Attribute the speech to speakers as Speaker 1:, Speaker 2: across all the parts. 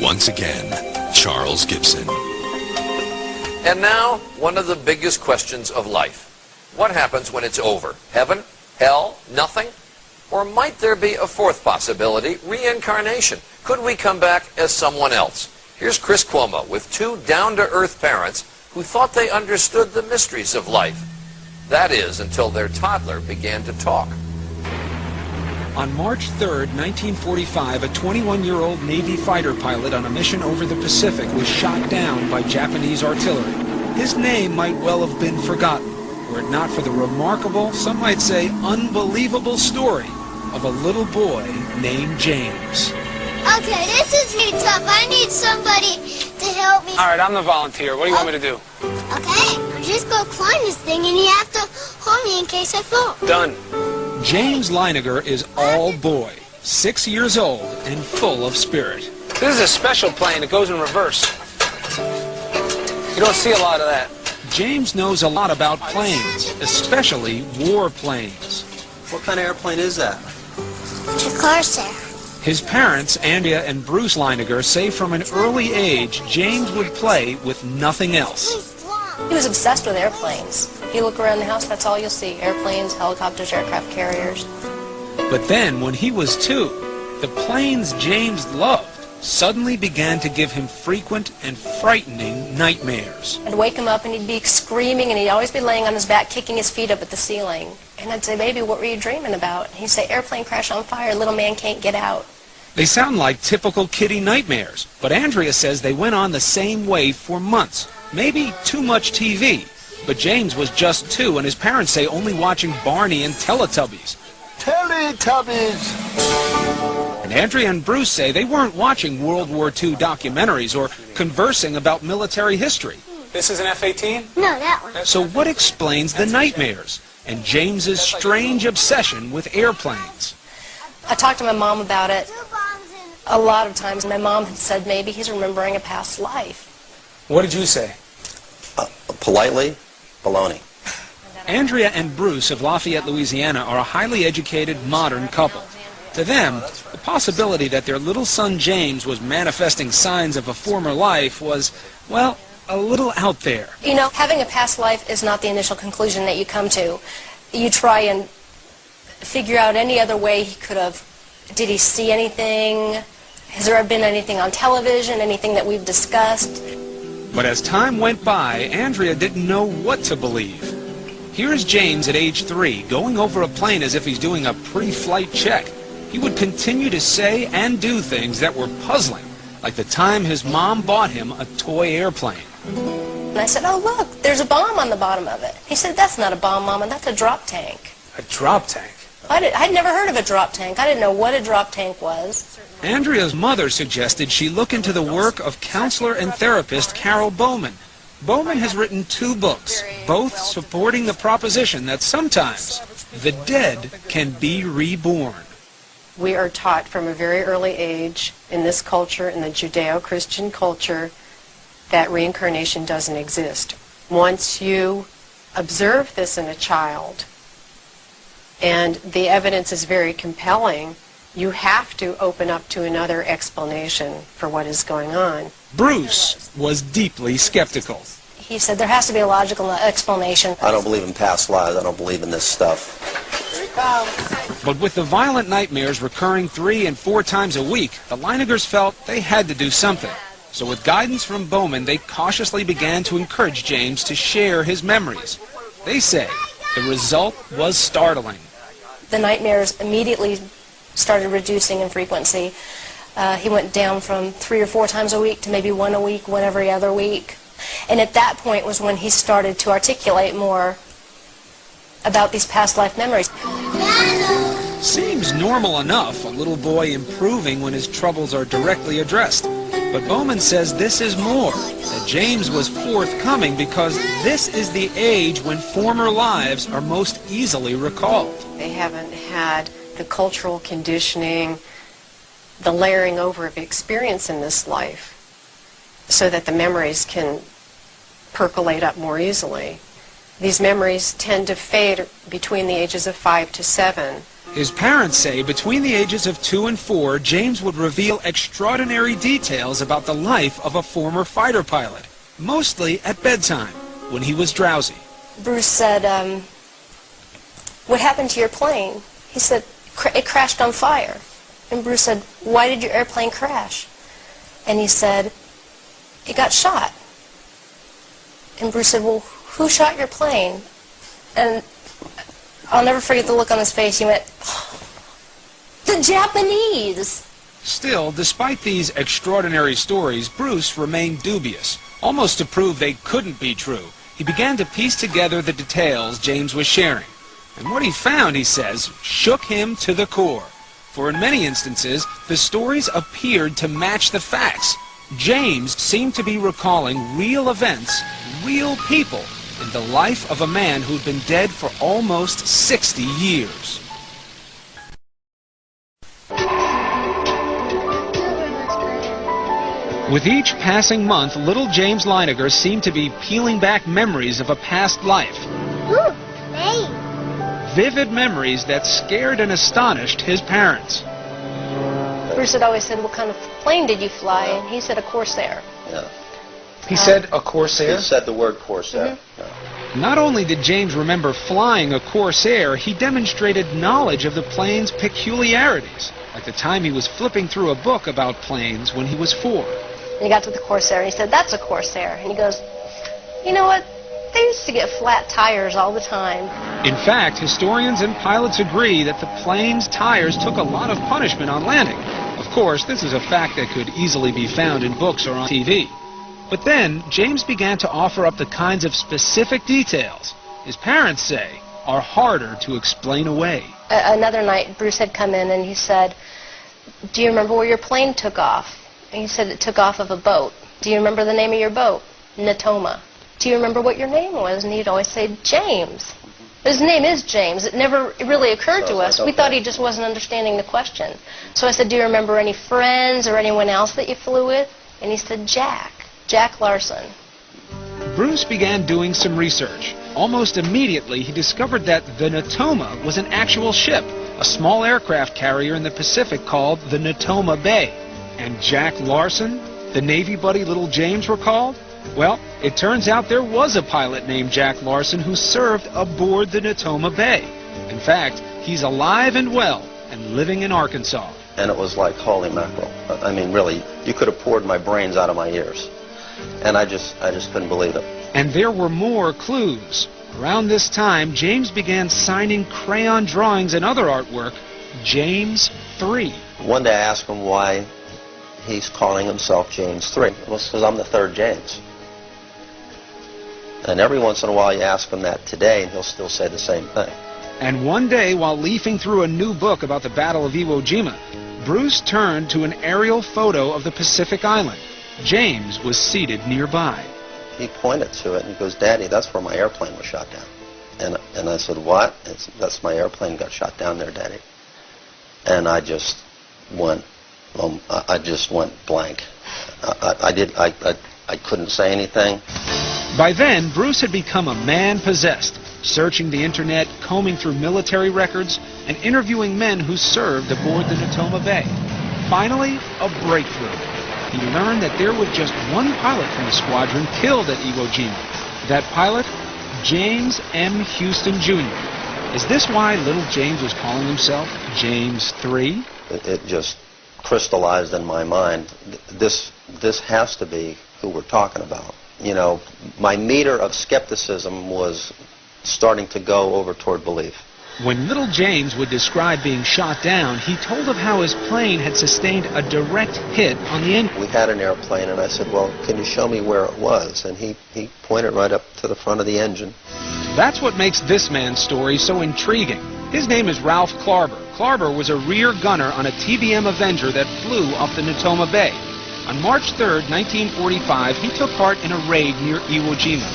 Speaker 1: once again, Charles Gibson.
Speaker 2: And now, one of the biggest questions of life. What happens when it's over? Heaven? Hell? Nothing? Or might there be a fourth possibility, reincarnation? Could we come back as someone else? Here's Chris Cuomo with two down-to-earth parents who thought they understood the mysteries of life. That is, until their toddler began to talk.
Speaker 3: On March 3rd, 1945, a 21-year-old Navy fighter pilot on a mission over the Pacific was shot down by Japanese artillery. His name might well have been forgotten, were it not for the remarkable, some might say unbelievable story of a little boy named James.
Speaker 4: Okay, this is really tough. I need somebody to help me.
Speaker 5: All right, I'm the volunteer. What do you want me to do?
Speaker 4: Okay, I'm just going to climb this thing, and you have to hold me in case I fall.
Speaker 5: Done.
Speaker 3: James Leiniger is all boy, 6 years old, and full of spirit.
Speaker 5: This is a special plane. It goes in reverse. You don't see a lot of that.
Speaker 3: James knows a lot about planes, especially war planes.
Speaker 6: What kind of airplane is that?
Speaker 4: It's a Corsair.
Speaker 3: His parents, Andrea and Bruce Leiniger, say from an early age James would play with nothing else.
Speaker 7: He was obsessed with airplanes. If you look around the house, that's all you'll see. Airplanes, helicopters, aircraft carriers.
Speaker 3: But then, when he was 2, the planes James loved suddenly began to give him frequent and frightening nightmares.
Speaker 7: I'd wake him up and he'd be screaming, and he'd always be laying on his back, kicking his feet up at the ceiling. And I'd say, "Baby, what were you dreaming about?" And he'd say, "Airplane crash on fire, little man can't get out."
Speaker 3: They sound like typical kiddie nightmares, but Andrea says they went on the same way for months. Maybe too much TV. But James was just 2, and his parents say only watching Barney and Teletubbies.
Speaker 6: Teletubbies!
Speaker 3: And Andrea and Bruce say they weren't watching World War II documentaries or conversing about military history.
Speaker 5: This is an F-18?
Speaker 4: No, that one.
Speaker 3: So what explains the nightmares and James's strange obsession with airplanes?
Speaker 7: I talked to my mom about it a lot of times. My mom had said maybe he's remembering a past life.
Speaker 5: What did you say?
Speaker 6: Politely, baloney.
Speaker 3: Andrea and Bruce of Lafayette, Louisiana are a highly educated, modern couple. To them, the possibility that their little son James was manifesting signs of a former life was, well, a little out there.
Speaker 7: You know, having a past life is not the initial conclusion that you come to. You try and figure out any other way he could have. Did he see anything? Has there been anything on television, anything that we've discussed?
Speaker 3: But as time went by, Andrea didn't know what to believe. Here's James at age 3, going over a plane as if he's doing a pre-flight check. He would continue to say and do things that were puzzling, like the time his mom bought him a toy airplane.
Speaker 7: And I said, "Oh, look, there's a bomb on the bottom of it." He said, "That's not a bomb, Mama, that's a drop tank."
Speaker 5: A drop tank?
Speaker 7: I'd never heard of a drop tank. I didn't know what a drop tank was.
Speaker 3: Andrea's mother suggested she look into the work of counselor and therapist Carol Bowman. Bowman has written 2 books, both supporting the proposition that sometimes the dead can be reborn.
Speaker 8: We are taught from a very early age in this culture, in the Judeo-Christian culture, that reincarnation doesn't exist. Once you observe this in a child, and the evidence is very compelling, you have to open up to another explanation for what is going on.
Speaker 3: Bruce was deeply skeptical.
Speaker 7: He said there has to be a logical explanation.
Speaker 6: I don't believe in past lives. I don't believe in this stuff.
Speaker 3: But with the violent nightmares recurring 3 and 4 times a week, the Leinigers felt they had to do something. So with guidance from Bowman, they cautiously began to encourage James to share his memories. They say the result was startling.
Speaker 7: The nightmares immediately started reducing in frequency. He went down from 3 or 4 times a week to maybe 1 a week, 1 every other week. And at that point was when he started to articulate more about these past life memories.
Speaker 3: Seems normal enough, a little boy improving when his troubles are directly addressed. But Bowman says this is more, that James was forthcoming because this is the age when former lives are most easily recalled.
Speaker 8: They haven't had the cultural conditioning, the layering over of experience in this life, so that the memories can percolate up more easily. These memories tend to fade between the ages of 5 to 7.
Speaker 3: His parents say between the ages of 2 and 4, James would reveal extraordinary details about the life of a former fighter pilot, mostly at bedtime, when he was drowsy.
Speaker 7: Bruce said, what happened to your plane? He said, it crashed on fire. And Bruce said, why did your airplane crash? And he said, it got shot. And Bruce said, well, who shot your plane? And I'll never forget the look on his face. He went, the Japanese!
Speaker 3: Still, despite these extraordinary stories, Bruce remained dubious. Almost to prove they couldn't be true, he began to piece together the details James was sharing. And what he found, he says, shook him to the core. For in many instances, the stories appeared to match the facts. James seemed to be recalling real events, real people, in the life of a man who'd been dead for almost 60 years. With each passing month, little James Leiniger seemed to be peeling back memories of a past life.
Speaker 4: Ooh, hey.
Speaker 3: Vivid memories that scared and astonished his parents.
Speaker 7: Bruce had always said, what kind of plane did you fly? And he said, a Corsair.
Speaker 6: Yeah.
Speaker 5: He said a Corsair?
Speaker 6: He said the word Corsair.
Speaker 7: Mm-hmm.
Speaker 3: Not only did James remember flying a Corsair, he demonstrated knowledge of the plane's peculiarities, like the time he was flipping through a book about planes when he was 4.
Speaker 7: And he got to the Corsair, and he said, that's a Corsair. And he goes, you know what? They used to get flat tires all the time.
Speaker 3: In fact, historians and pilots agree that the plane's tires took a lot of punishment on landing. Of course, this is a fact that could easily be found in books or on TV. But then, James began to offer up the kinds of specific details his parents say are harder to explain away.
Speaker 7: Another night, Bruce had come in and he said, do you remember where your plane took off? And he said it took off of a boat. Do you remember the name of your boat? Natoma. Do you remember what your name was? And he'd always say, James. His name is James. It never really occurred to us. We thought he just wasn't understanding the question. So I said, do you remember any friends or anyone else that you flew with? And he said, Jack Larson.
Speaker 3: Bruce began doing some research. Almost immediately, he discovered that the Natoma was an actual ship, a small aircraft carrier in the Pacific called the Natoma Bay. And Jack Larson, the Navy buddy little James recalled? Well, it turns out there was a pilot named Jack Larson who served aboard the Natoma Bay. In fact, he's alive and well and living in Arkansas.
Speaker 6: And it was like, holy mackerel. I mean, really, you could have poured my brains out of my ears. And I just couldn't believe it.
Speaker 3: And there were more clues. Around this time, James began signing crayon drawings and other artwork, James 3.
Speaker 6: One day I asked him why he's calling himself James 3. It was because I'm the third James. And every once in a while you ask him that today, and he'll still say the same thing.
Speaker 3: And one day, while leafing through a new book about the Battle of Iwo Jima, Bruce turned to an aerial photo of the Pacific Island. James was seated nearby.
Speaker 6: He pointed to it and he goes, Daddy, that's where my airplane was shot down. And I said, what? That's my airplane got shot down there, Daddy. And I just went blank. I couldn't say anything.
Speaker 3: By then, Bruce had become a man possessed, searching the internet, combing through military records, and interviewing men who served aboard the Natoma Bay. Finally, a breakthrough. He learned that there was just one pilot from the squadron killed at Iwo Jima. That pilot, James M. Houston, Jr. Is this why little James was calling himself James 3?
Speaker 6: It just crystallized in my mind. This has to be who we're talking about. You know, my meter of skepticism was starting to go over toward belief.
Speaker 3: When little James would describe being shot down, he told of how his plane had sustained a direct hit on the engine.
Speaker 6: We had an airplane, and I said, well, can you show me where it was? And he pointed right up to the front of the engine.
Speaker 3: That's what makes this man's story so intriguing. His name is Ralph Clarber. Clarber was a rear gunner on a TBM Avenger that flew off the Natoma Bay. On March 3rd, 1945, he took part in a raid near Iwo Jima.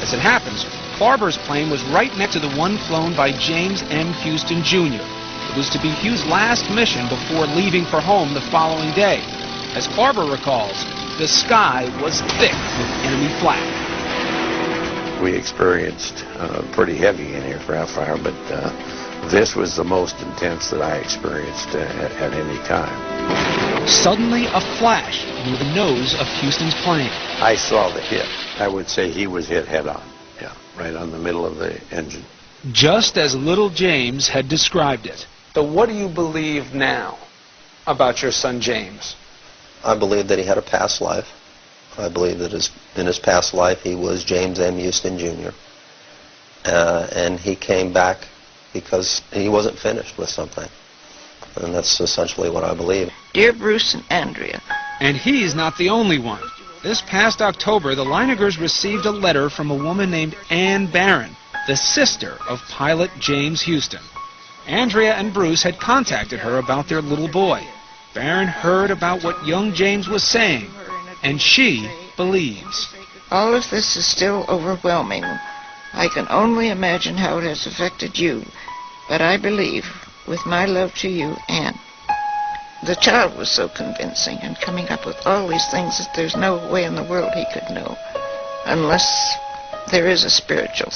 Speaker 3: As it happens, Clarber's plane was right next to the one flown by James M. Houston, Jr. It was to be Hugh's last mission before leaving for home the following day. As Clarber recalls, the sky was thick with enemy flak.
Speaker 9: We experienced pretty heavy in-air ground fire, but This was the most intense that I experienced at any time.
Speaker 3: Suddenly, a flash near the nose of Houston's plane.
Speaker 9: I saw the hit. I would say he was hit head-on. Yeah, right on the middle of the engine.
Speaker 3: Just as little James had described it.
Speaker 5: So what do you believe now about your son James?
Speaker 6: I believe that he had a past life. I believe that in his past life he was James M. Houston Jr. And he came back because he wasn't finished with something. And that's essentially what I believe.
Speaker 10: Dear Bruce and Andrea.
Speaker 3: And he's not the only one. This past October, the Leinegers received a letter from a woman named Ann Barron, the sister of pilot James Houston. Andrea and Bruce had contacted her about their little boy. Barron heard about what young James was saying, and she believes.
Speaker 10: All of this is still overwhelming. I can only imagine how it has affected you, but I believe, with my love to you, Anne. The child was so convincing and coming up with all these things that there's no way in the world he could know, unless there is a spiritual